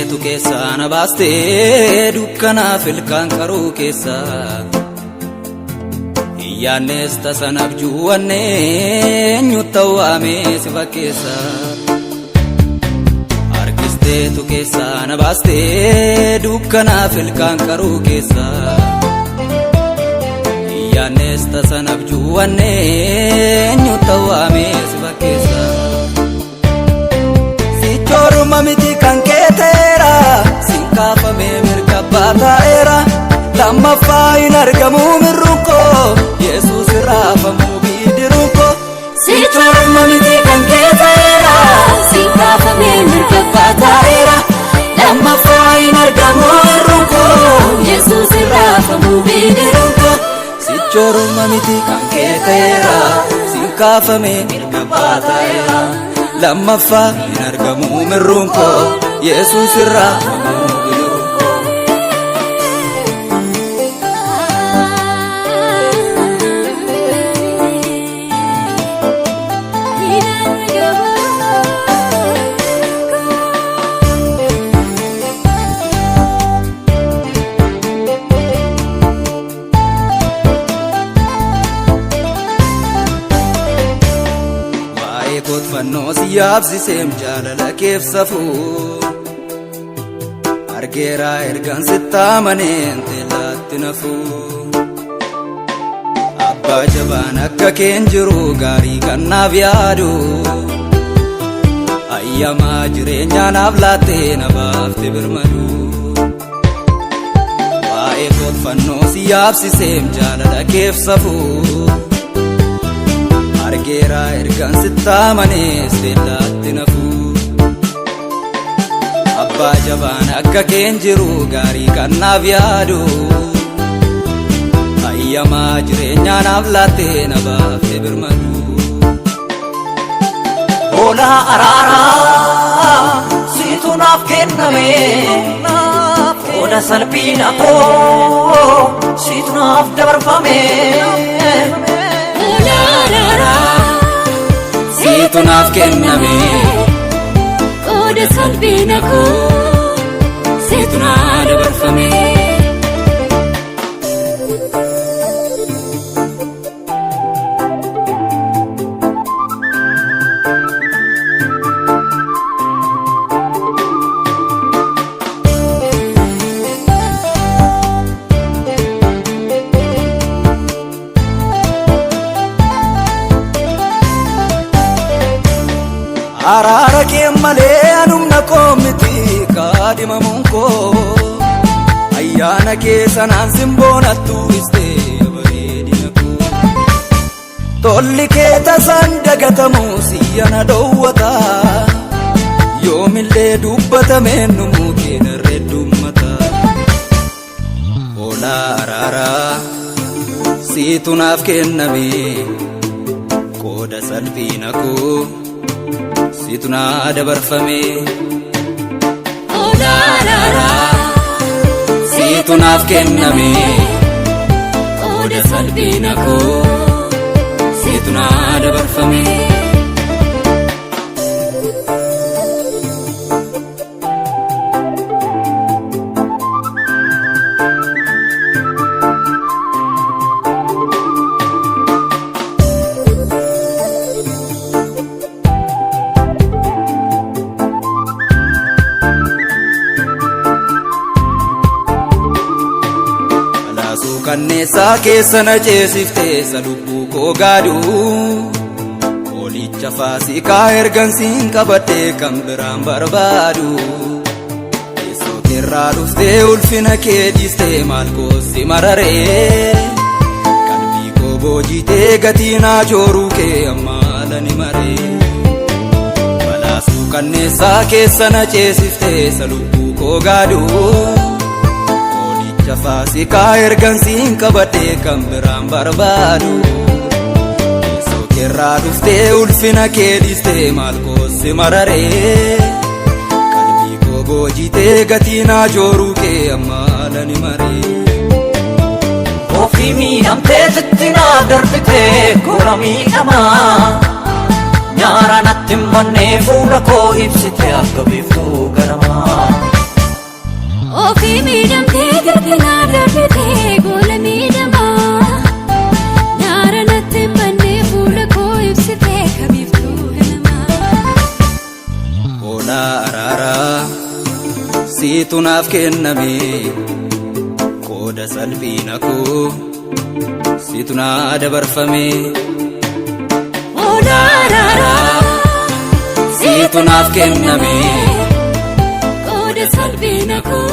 Tu keessa na baaste dukkanaaf ilkaan qaruu keessa iyyaannes tasanaaf juwanne eenyutti waame si fakkeessa harkistee tu keessa na baaste dukkanaaf ilkaan qaruu keessa iyyaannes tasanaaf juwanne eenyutti waame si fakkeessa si choruma miti kan keetera sinkaafame mirga baataera lammaffaa hin argamu mirruko Yesuus raafamu bidiruko si choruma miti kan keetera sinkaafame mirga baataera lammaffaa hin argamu mirruko Yesuus raafamu bidiruko si choruma miti kan keetera sinkaafame mirga baataera lammaffaa hin argamu mirruko Yesuus raafamu bidiruko waa'ee kootfannoo si yaabsiseem jaalala keef safuu argeera ergan sittamaneen teelaatti nafuu abbaa jabaan akka keen jiru gaarii kannaaf yaadu ayyamaa jireenyaa naaf laattee na baafte birmadu waa'ee kootfannoo si yaabsiseem jaalala keef safuu argeera ergan sittamanees teelaatti nafuu abbaa jabaan akka keen jiru gaarii kannaaf yaadu ayyamaa jireenyaa naaf laattee na baafte birmadu Hoolaa araaraa siitu naaf kenname qooda salphina koo siitu naaf dabarfame siitu naaf kenname qooda salphina koo siitu naaf dabarfame araara kee malee anumna koo miti kaadhimamuun koo ayyaana kee sanaan simboonattu istee bareedina koo tolli kee tasaan dagatamu siyyana dhoowwata yoomillee dubbatameen numuu kee darreeddummata hoolaa araaraa siitu naaf kenname qooda salphina koo siitu naa dabarfame siitu naaf kenname qooda salphina koo siitu naa dabarfame kanneessaa keessa na ceesiftee sa lubbuu koo gaadu hoolicha faasikaa ergansiin qabadhee kan biraan barbaadu eessootirraa dhuftee ulfina kee dhiistee maal koossi mararee qalbii koo boojitee gatii naa jooruu kee ammaalani maree balaasuu kanneessaa keessa na ceesiftee sa lubbuu koo gaadu faasikaa ergansiin qabadhee kan biraan barbaadu Eessarraa dhuftee ulfina kee dhiistee maal koossi mararee qalbii koo boojitee gatii naa jooruu kee ammaalani maree. Ofii miidhamtee sitti naaf darbitee gola miidhamaa nyaara natti hin bannee fuula koo ibsite akka biiftuu ganamaa. Ofii miidhamtee sitti naaf darbitee gola miidhamaa nyaara natti hin bannee fuula koo ibsite akka biiftuu ganamaa. Hoolaa araaraa siitu naaf kenname qooda salphina koo siitu naa dabarfame. Hoolaa araaraa siitu naaf kenname qooda salphina koo